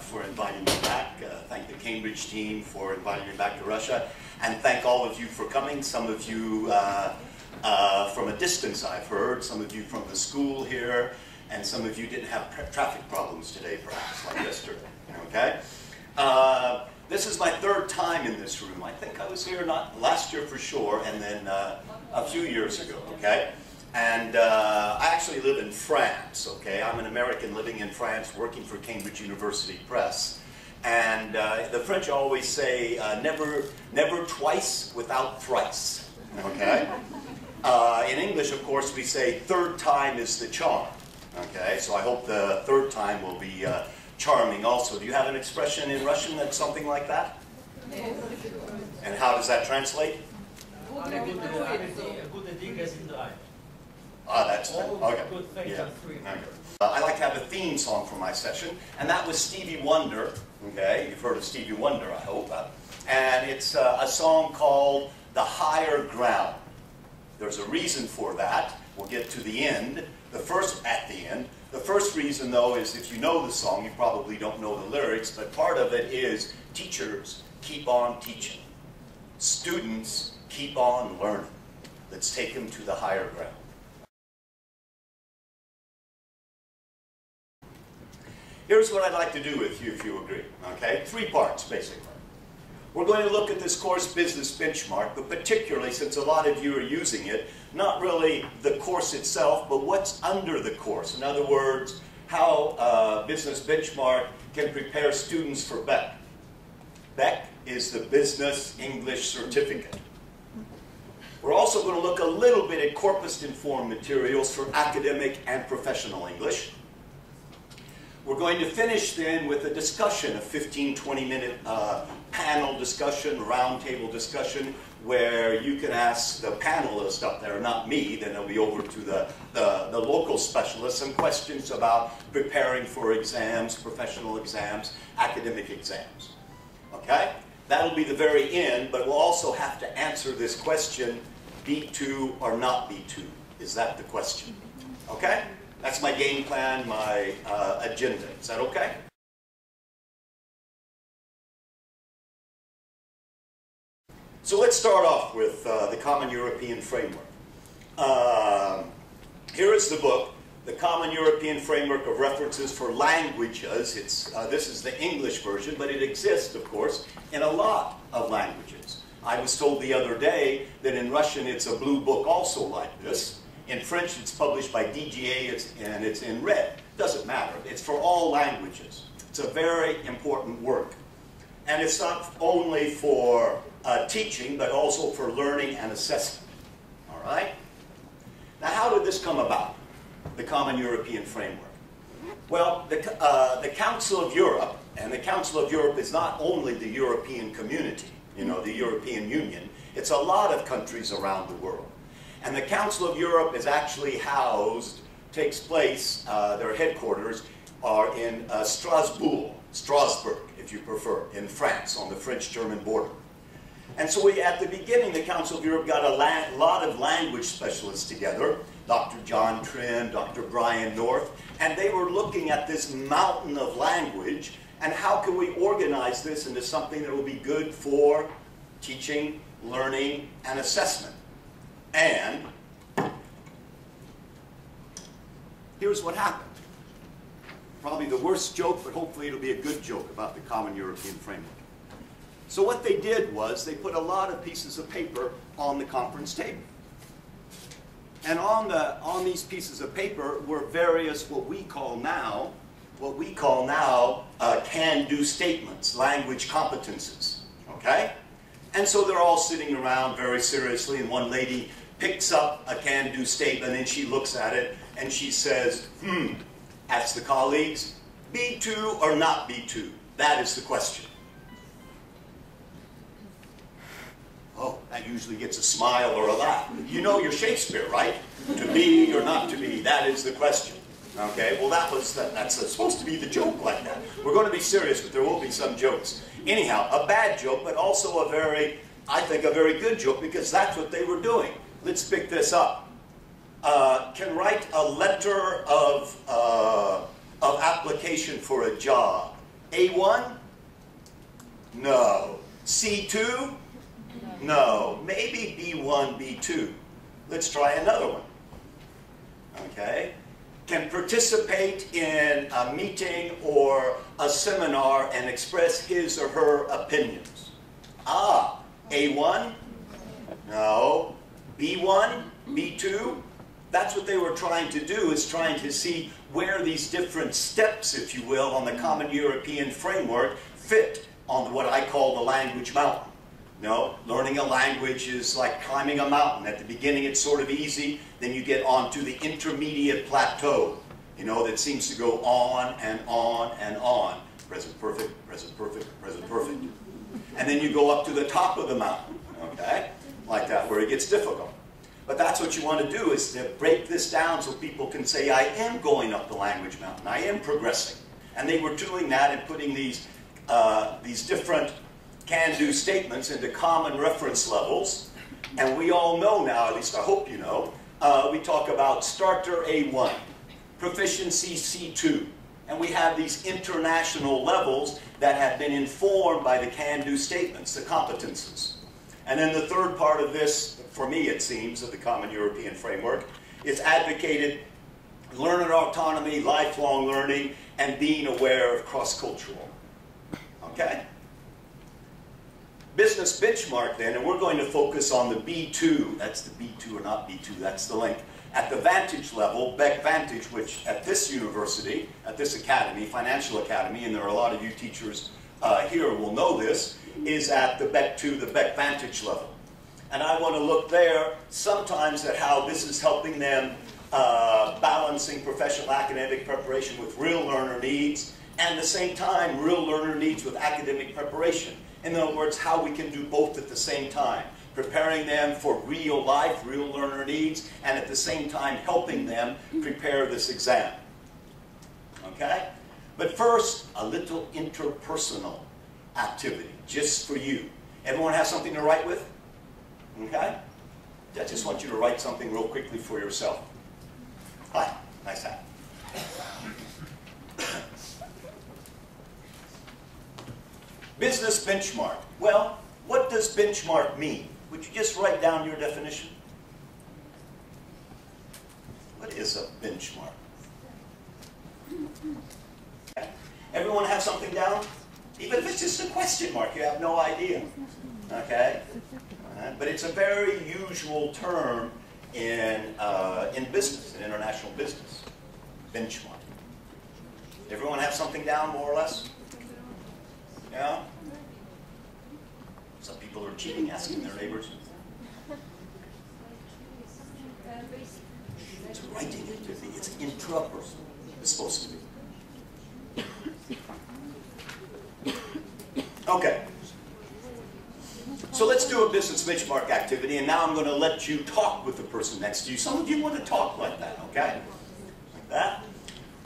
for inviting me back. Thank the Cambridge team for inviting me back to Russia. And thank all of you for coming. Some of you from a distance, I've heard. Some of you from the school here. And some of you didn't have traffic problems today, perhaps, like yesterday. Okay? This is my third time in this room. I think I was here not last year for sure, and then a few years ago, okay? And I actually live in France, okay? I'm an American living in France, working for Cambridge University Press. And the French always say, never twice without thrice, okay? In English, of course, we say third time is the charm, okay? So I hope the third time will be charming also. Do you have an expression in Russian that's something like that? And how does that translate? Ah, that's okay. Yeah. Okay. I like to have a theme song for my session, and that was Stevie Wonder. Okay, you've heard of Stevie Wonder, I hope. And it's a song called "The Higher Ground." There's a reason for that. We'll get to the end. At the end. The first reason, though, is if you know the song, you probably don't know the lyrics, but part of it is teachers keep on teaching. Students keep on learning. Let's take them to the higher ground. Here's what I'd like to do with you, if you agree. Okay? 3 parts, basically. We're going to look at this course Business Benchmark, but particularly since a lot of you are using it, not really the course itself, but what's under the course. In other words, how Business Benchmark can prepare students for BEC. BEC is the Business English Certificate. We're also going to look a little bit at corpus-informed materials for academic and professional English. We're going to finish then with a discussion, a 15-20-minute panel discussion, roundtable discussion, where you can ask the panelists up there, not me, then it'll be over to the local specialists, some questions about preparing for exams, professional exams, academic exams. Okay? That'll be the very end, but we'll also have to answer this question, B2 or not B2. Is that the question? Okay? That's my game plan, my agenda. Is that okay? So let's start off with the Common European Framework. Here is the book, The Common European Framework of References for Languages. This is the English version, but it exists, of course, in a lot of languages. I was told the other day that in Russian it's a blue book also like this. In French, it's published by DGA, and it's in red. Doesn't matter. It's for all languages. It's a very important work. And it's not only for teaching, but also for learning and assessment. All right? Now, how did this come about, the Common European Framework? Well, the Council of Europe, and the Council of Europe is not only the European community, you know, the European Union. It's a lot of countries around the world. And the Council of Europe is actually takes place, their headquarters are in Strasbourg, if you prefer, in France, on the French-German border. And so at the beginning, the Council of Europe got a lot of language specialists together, Dr. John Trinh, Dr. Brian North, and they were looking at this mountain of language, and how can we organize this into something that will be good for teaching, learning, and assessment. And here's what happened. Probably the worst joke, but hopefully it'll be a good joke about the Common European Framework. So what they did was they put a lot of pieces of paper on the conference table. And on these pieces of paper were various what we call now can-do statements, language competences. Okay? And so they're all sitting around very seriously, and one lady picks up a can-do statement and she looks at it and she says, asks the colleagues, B2 or not B2? That is the question. Oh, that usually gets a smile or a laugh. You know your Shakespeare, right? To be or not to be, that is the question. Okay, well that's supposed to be the joke like that. We're going to be serious, but there will be some jokes. Anyhow, a bad joke, but also I think a very good joke, because that's what they were doing. Let's pick this up. Can write a letter of application for a job. A1? No. C2? No. Maybe B1, B2. Let's try another one. Okay? Can participate in a meeting or a seminar and express his or her opinions. Ah, A1? No. B1? B2? That's what they were trying to do, is trying to see where these different steps, if you will, on the Common European Framework fit on what I call the language mountain. No, learning a language is like climbing a mountain. At the beginning it's sort of easy, then you get onto the intermediate plateau, you know, that seems to go on and on and on. Present perfect, present perfect, present perfect. And then you go up to the top of the mountain, okay, like that, where it gets difficult. But that's what you want to do, is to break this down so people can say, I am going up the language mountain, I am progressing. And they were doing that and putting these different can-do statements into common reference levels. And we all know now, at least I hope you know, we talk about starter A1, proficiency C2. And we have these international levels that have been informed by the can-do statements, the competences. And then the third part of this, for me it seems, of the Common European Framework, is advocated learner autonomy, lifelong learning, and being aware of cross-cultural. Okay? Business benchmark then, and we're going to focus on the B2, that's the B2 or not B2, that's the link. At the Vantage level, Beck Vantage, which at this university, at this academy, Financial Academy, and there are a lot of you teachers here will know this, is at the Beck 2, the Beck Vantage level. And I want to look there sometimes at how this is helping them balancing professional academic preparation with real learner needs, and at the same time, real learner needs with academic preparation. In other words, how we can do both at the same time. Preparing them for real life, real learner needs, and at the same time helping them prepare this exam. Okay? But first, a little interpersonal activity, just for you. Everyone have something to write with? Okay? I just want you to write something real quickly for yourself. Hi, nice hat. Business benchmark. Well, what does benchmark mean? Would you just write down your definition? What is a benchmark? Okay. Everyone have something down? Even if it's just a question mark, you have no idea. Okay? But it's a very usual term in business, in international business. Benchmark. Everyone have something down, more or less? Yeah? Some people are cheating, asking their neighbors. It's writing it to me. It's intrapersonal. It's supposed to be. Okay. So let's do a business benchmark activity, and now I'm going to let you talk with the person next to you. Some of you want to talk like that, okay? Like that.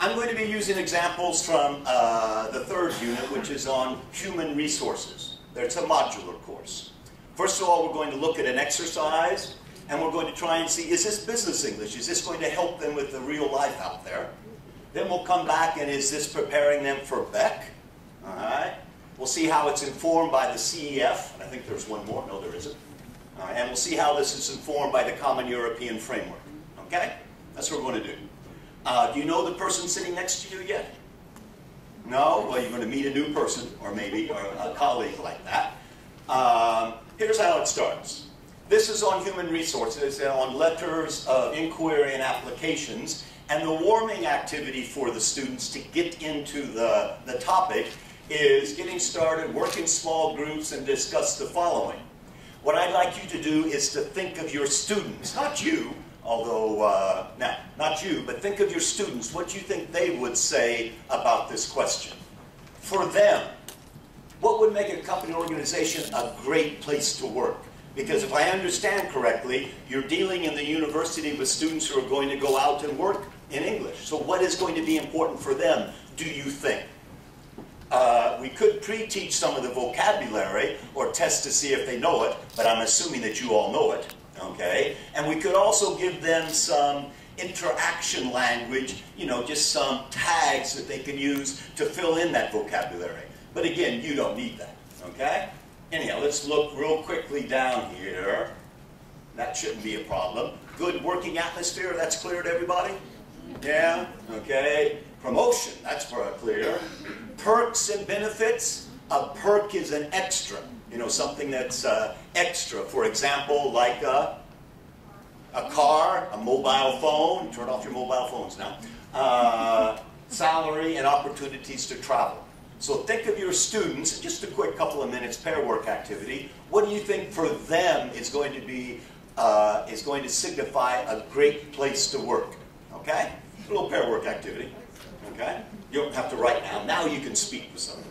I'm going to be using examples from the third unit, which is on human resources. It's a modular course. First of all, we're going to look at an exercise, and we're going to try and see, is this business English? Is this going to help them with the real life out there? Then we'll come back, and is this preparing them for Beck? All right. We'll see how it's informed by the CEF. I think there's one more. No, there isn't. All right. And we'll see how this is informed by the Common European Framework. Okay? That's what we're going to do. Do you know the person sitting next to you yet? No? Well, you're going to meet a new person, or maybe a colleague like that. Here's how it starts. This is on human resources, and on letters of inquiry and applications, and the warming activity for the students to get into the topic is getting started, work in small groups, and discuss the following. What I'd like you to do is to think of your students, not you, although, not you, but think of your students, what you think they would say about this question. For them, what would make a company organization a great place to work? Because if I understand correctly, you're dealing in the university with students who are going to go out and work in English. So what is going to be important for them, do you think? We could pre-teach some of the vocabulary or test to see if they know it, but I'm assuming that you all know it. Okay? And we could also give them some interaction language, you know, just some tags that they can use to fill in that vocabulary. But again, you don't need that, okay? Anyhow, let's look real quickly down here. That shouldn't be a problem. Good working atmosphere, that's clear to everybody? Yeah, okay. Promotion, that's clear. Perks and benefits, a perk is an extra. You know, something that's extra. For example, like a car, a mobile phone. Turn off your mobile phones now. Salary and opportunities to travel. So think of your students, just a quick couple of minutes pair work activity. What do you think for them is going to be, is going to signify a great place to work? Okay? A little pair work activity. Okay? You don't have to write now. Now you can speak with someone.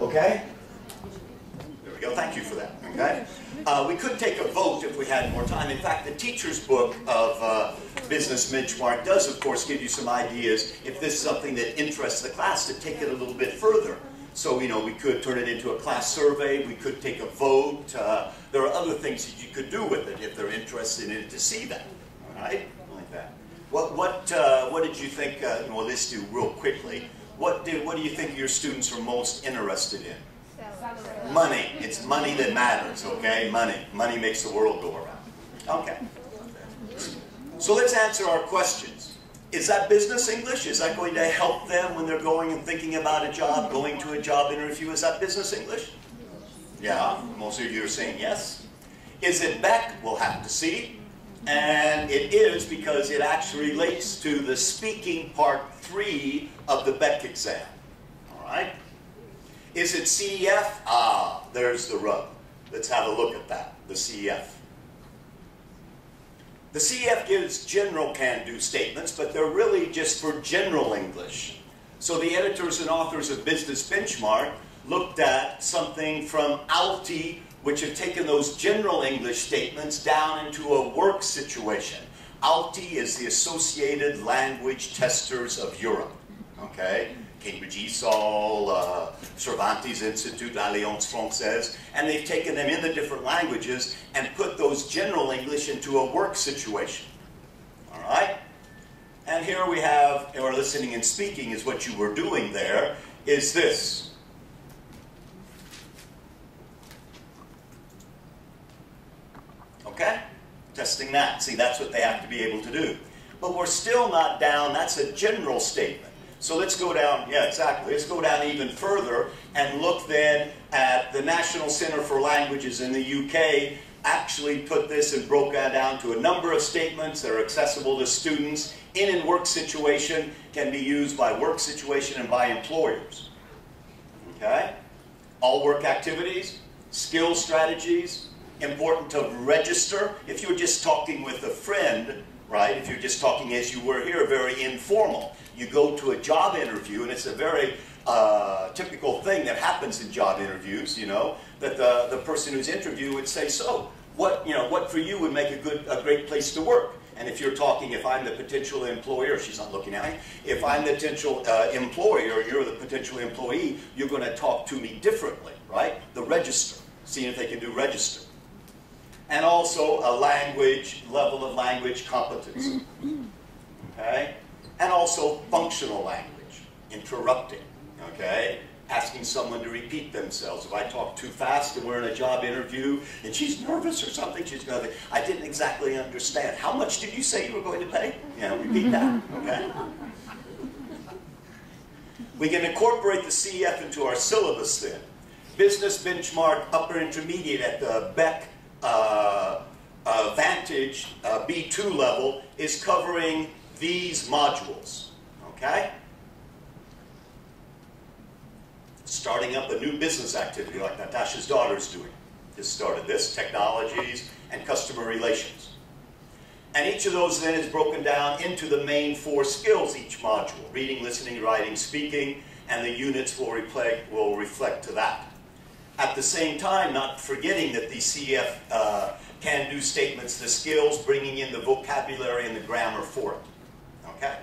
Okay? There we go. Thank you for that. Okay? We could take a vote if we had more time. In fact, the teacher's book of Business Benchmark does, of course, give you some ideas if this is something that interests the class to take it a little bit further. So, you know, we could turn it into a class survey. We could take a vote. There are other things that you could do with it if they're interested in it to see that. All right? Like that. What did you think? Well, let's do real quickly. What do you think your students are most interested in? Money. It's money that matters, okay? Money. Money makes the world go around. Okay. So let's answer our questions. Is that business English? Is that going to help them when they're going and thinking about a job, going to a job interview? Is that business English? Yeah, most of you are saying yes. Is it Beck? We'll have to see. And it is because it actually relates to the speaking part 3 of the Beck exam. All right? Is it CEF? Ah, there's the rub. Let's have a look at that, the CEF. The CEF gives general can-do statements, but they're really just for general English. So the editors and authors of Business Benchmark looked at something from ALTI, which have taken those general English statements down into a work situation. ALTI is the Associated Language Testers of Europe. Okay? Cambridge ESOL, Cervantes Institute, Alliance Française, and they've taken them in the different languages and put those general English into a work situation. All right? And here we have, or listening and speaking is what you were doing there, is this. Okay? Testing that. See, that's what they have to be able to do. But we're still not down. That's a general statement. So let's go down, yeah, exactly. Let's go down even further and look then at the National Center for Languages in the UK actually put this and broke that down to a number of statements that are accessible to students in and work situation, can be used by work situation and by employers. Okay? All work activities, skill strategies, important to register. If you're just talking with a friend, right, if you're just talking as you were here, very informal. You go to a job interview, and it's a very typical thing that happens in job interviews, you know, that the person who's interviewed would say, so, what for you would make a great place to work? And if you're talking, if I'm the potential employer, she's not looking at me, if I'm the potential employer, you're the potential employee, you're going to talk to me differently, right? The register, seeing if they can do register. And also a level of language competence. Okay? And also functional language, interrupting, okay? Asking someone to repeat themselves. If I talk too fast and we're in a job interview and she's nervous or something, she's going to think, I didn't exactly understand. How much did you say you were going to pay? You know, repeat that, okay? We can incorporate the CEF into our syllabus then. Business Benchmark Upper Intermediate at the Beck Vantage B2 level is covering these modules, okay? Starting up a new business activity like Natasha's daughter's doing. Just started this, technologies and customer relations. And each of those then is broken down into the main 4 skills each module. Reading, listening, writing, speaking, and the units will reflect to that. At the same time, not forgetting that the CEF can-do statements, the skills, bringing in the vocabulary and the grammar for it. Okay?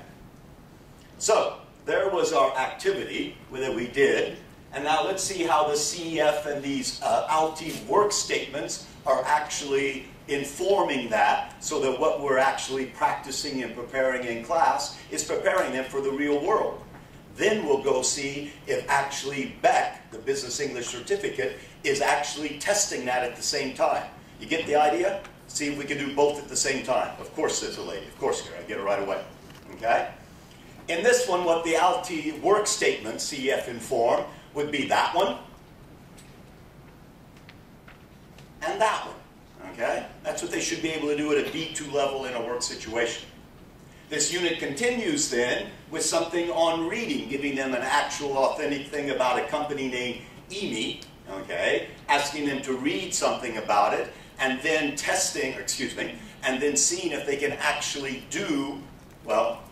So, there was our activity that we did. And now let's see how the CEF and these ALTI work statements are actually informing that, so that what we're actually practicing and preparing in class is preparing them for the real world. Then we'll go see if actually BEC, the Business English Certificate, is actually testing that at the same time. You get the idea? See if we can do both at the same time. Of course, says the lady. Of course, I get it right away. Okay? In this one, what the ALTI work statement, CEF inform, would be that one and that one. Okay? That's what they should be able to do at a B2 level in a work situation. This unit continues then with something on reading, giving them an actual authentic thing about a company named EMI, okay, asking them to read something about it, and then testing, and then seeing if they can actually do, well,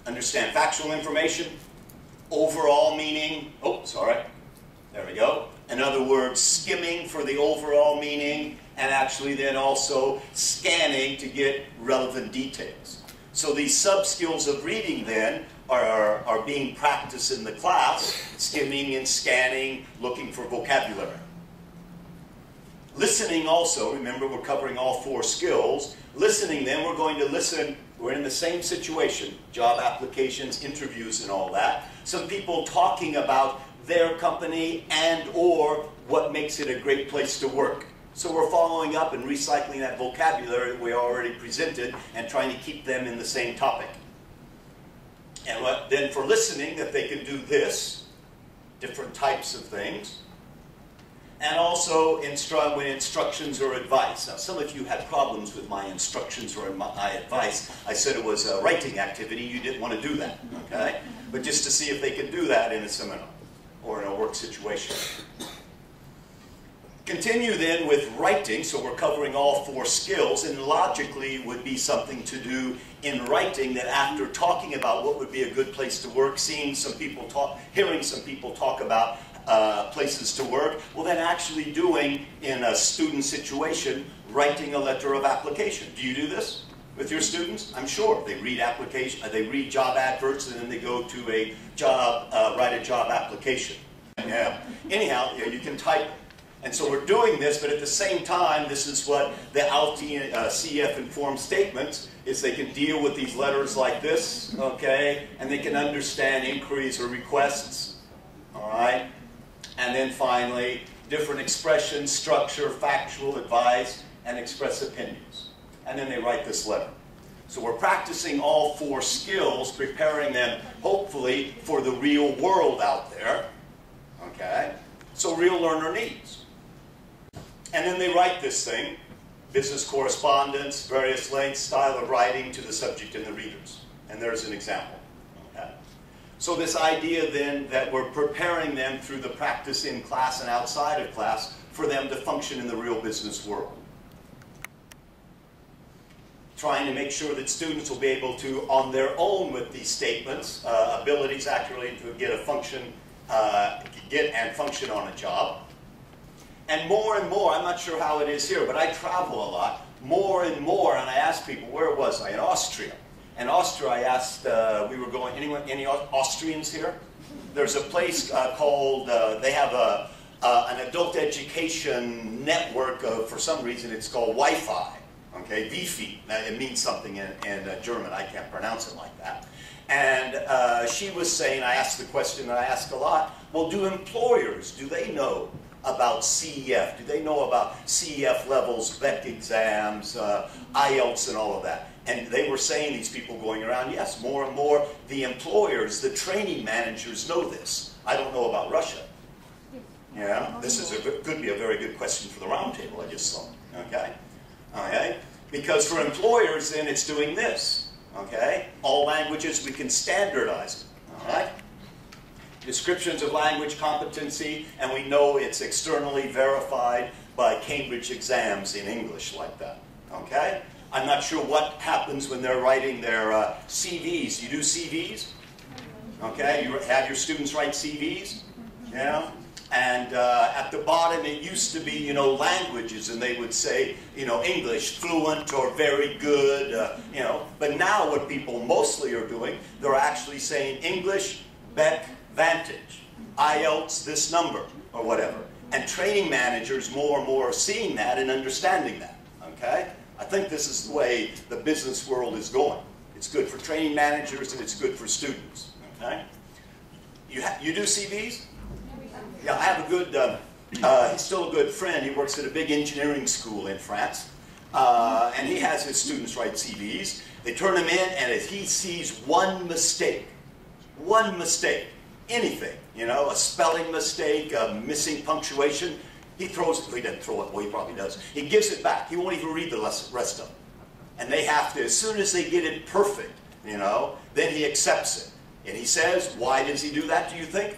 understand factual information, overall meaning, there we go. In other words, skimming for the overall meaning, and actually then also scanning to get relevant details. So these sub-skills of reading then are being practiced in the class, skimming and scanning, looking for vocabulary. Listening also, remember we're covering all 4 skills. Listening then, we're going to listen, we're in the same situation, job applications, interviews and all that. Some people talking about their company and or what makes it a great place to work. So we're following up and recycling that vocabulary that we already presented and trying to keep them in the same topic. And then for listening, that they can do this, different types of things. And also when instructions or advice. Now some of you had problems with my instructions or my advice. I said it was a writing activity. You didn't want to do that, okay? But just to see if they could do that in a seminar or in a work situation. Continue then with writing, so we're covering all 4 skills, and logically would be something to do in writing that after talking about what would be a good place to work, seeing some people talk, hearing some people talk about places to work, well then actually doing in a student situation, writing a letter of application. Do you do this with your students? I'm sure. They read job adverts and then they go to a job, write a job application. Yeah. Anyhow, you can type it. And so we're doing this, but at the same time, this is what the ALTI CEF informed statements is. They can deal with these letters like this, okay, and they can understand inquiries or requests, all right? And then finally, different expressions, structure, factual, advice, and express opinions. And then they write this letter. So we're practicing all 4 skills, preparing them, hopefully, for the real world out there, okay? So real learner needs. And then they write this thing, business correspondence, various lengths, style of writing to the subject and the readers. And there's an example. Okay. So this idea then that we're preparing them through the practice in class and outside of class for them to function in the real business world. Trying to make sure that students will be able to, on their own with these statements, abilities actually to get a function, get and function on a job. And more, I'm not sure how it is here, but I travel a lot, more and more, and I ask people, where was I? In Austria. In Austria, I asked, we were going, any Austrians here? There's a place called, they have an adult education network of, for some reason, it's called Wi-Fi, okay, Wi-Fi. It means something in German, I can't pronounce it like that. And she was saying, I asked the question that I ask a lot, well, do employers, do they know about CEF? Do they know about CEF levels, BEC exams, IELTS and all of that? And they were saying, these people going around, yes, more and more, the employers, the training managers know this. I don't know about Russia. Yeah, this is could be a very good question for the roundtable, I just saw. Okay? Okay? Because for employers, then it's doing this. Okay? All languages, we can standardize them. All right? Descriptions of language competency, and we know it's externally verified by Cambridge exams in English like that. Okay? I'm not sure what happens when they're writing their CVs. You do CVs? Okay? You have your students write CVs? Yeah? And at the bottom, it used to be, you know, languages, and they would say, you know, English, fluent or very good, you know. But now what people mostly are doing, they're actually saying English, Beck, Vantage, IELTS, this number, or whatever. And training managers more and more are seeing that and understanding that, okay? I think this is the way the business world is going. It's good for training managers and it's good for students, okay? You do CVs? Yeah, I have a good, he's still a good friend. He works at a big engineering school in France. And he has his students write CVs. They turn them in, and if he sees one mistake, anything, you know, a spelling mistake, a missing punctuation, he throws it. He doesn't throw it, well, he probably does. He gives it back. He won't even read the rest of them. And they have to, as soon as they get it perfect, you know, then he accepts it. And he says, why does he do that, do you think?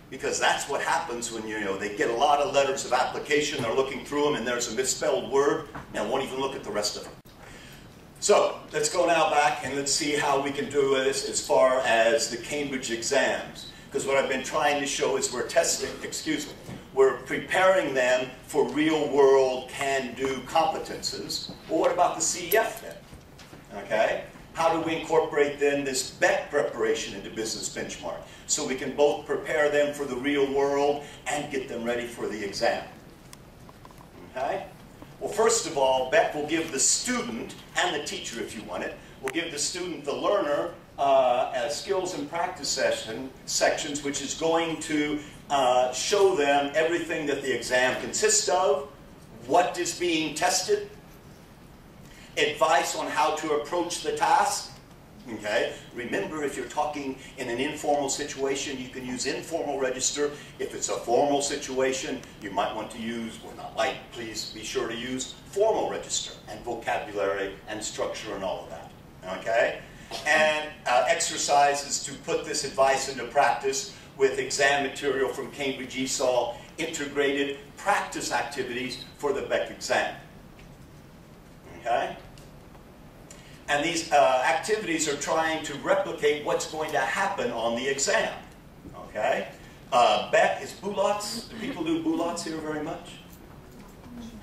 Because that's what happens when, you know, they get a lot of letters of application, they're looking through them, and there's a misspelled word, and won't even look at the rest of them. So, let's go now back and let's see how we can do this as far as the Cambridge exams. Because what I've been trying to show is we're testing, we're preparing them for real-world can-do competences. Well, what about the CEF then? Okay? How do we incorporate then this Beck preparation into business benchmark so we can both prepare them for the real world and get them ready for the exam? Okay? Well, first of all, Beck will give the student and the teacher, if you want it, will give the student, the learner, skills and practice sections, which is going to show them everything that the exam consists of, what is being tested, advice on how to approach the task. Okay? Remember, if you're talking in an informal situation, you can use informal register. If it's a formal situation, you might want to use, or not might, please be sure to use formal register and vocabulary and structure and all of that. Okay? And exercises to put this advice into practice with exam material from Cambridge ESOL, integrated practice activities for the Beck exam. Okay? And these activities are trying to replicate what's going to happen on the exam. Okay? Beck is BULOTS. Do people do BULOTS here very much?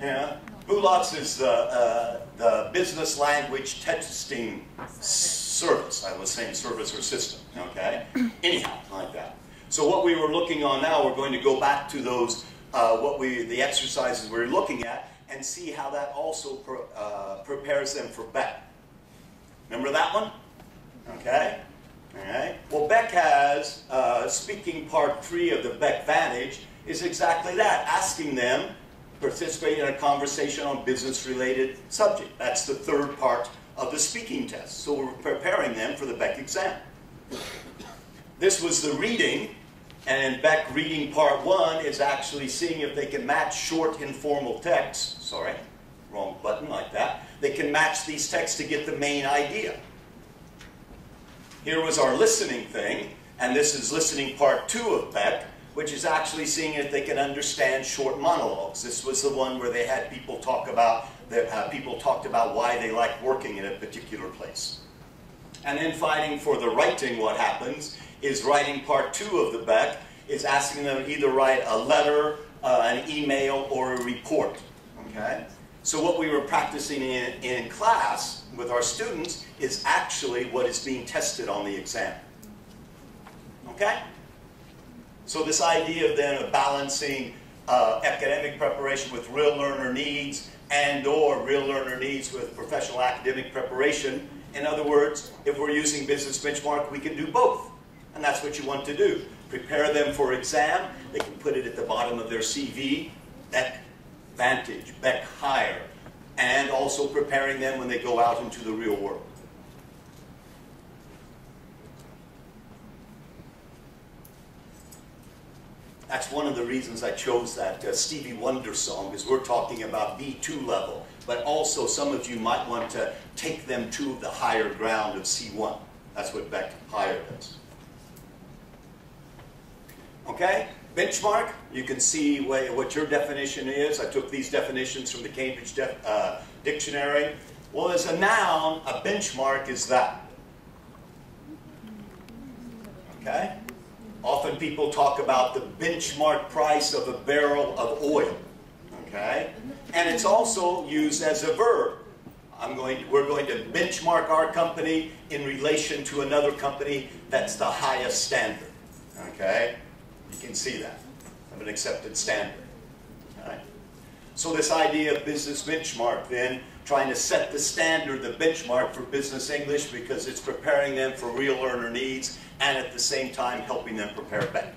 Yeah. BULOTS is the business language testing service. I was saying service or system. Okay? Anyhow, like that. So what we were looking on now, we're going to go back to those, the exercises we're looking at, and see how that also prepares them for Beck. Remember that one? Okay? Alright. Well, Beck has, speaking part 3 of the Beck Vantage, is exactly that, asking them to participate in a conversation on business-related subject. That's the third part of the speaking test. So we're preparing them for the Beck exam. This was the reading, and in Beck reading part 1 is actually seeing if they can match short informal text. Sorry, wrong button like that. They can match these texts to get the main idea. Here was our listening thing, and this is listening part 2 of Beck, which is actually seeing if they can understand short monologues. This was the one where they had people talk about, people talked about why they like working in a particular place. And then fighting for the writing, what happens is writing part 2 of the Beck is asking them to either write a letter, an email, or a report. Okay? So what we were practicing in class with our students is actually what is being tested on the exam. Okay? So this idea of then of balancing academic preparation with real learner needs and or real learner needs with professional academic preparation. In other words, if we're using business benchmark, we can do both. And that's what you want to do. Prepare them for exam. They can put it at the bottom of their CV. Beck Vantage, Beck Higher, and also preparing them when they go out into the real world. That's one of the reasons I chose that Stevie Wonder song, because we're talking about B2 level, but also some of you might want to take them to the higher ground of C1. That's what Beck Higher does. Okay? Benchmark, you can see what your definition is. I took these definitions from the Cambridge Dictionary. Well, as a noun, a benchmark is that. Okay? Often people talk about the benchmark price of a barrel of oil, okay? And it's also used as a verb. We're going to benchmark our company in relation to another company that's the highest standard, okay? You can see that, of an accepted standard, all right? So this idea of business benchmark then, trying to set the standard, the benchmark for business English, because it's preparing them for real learner needs and at the same time helping them prepare better.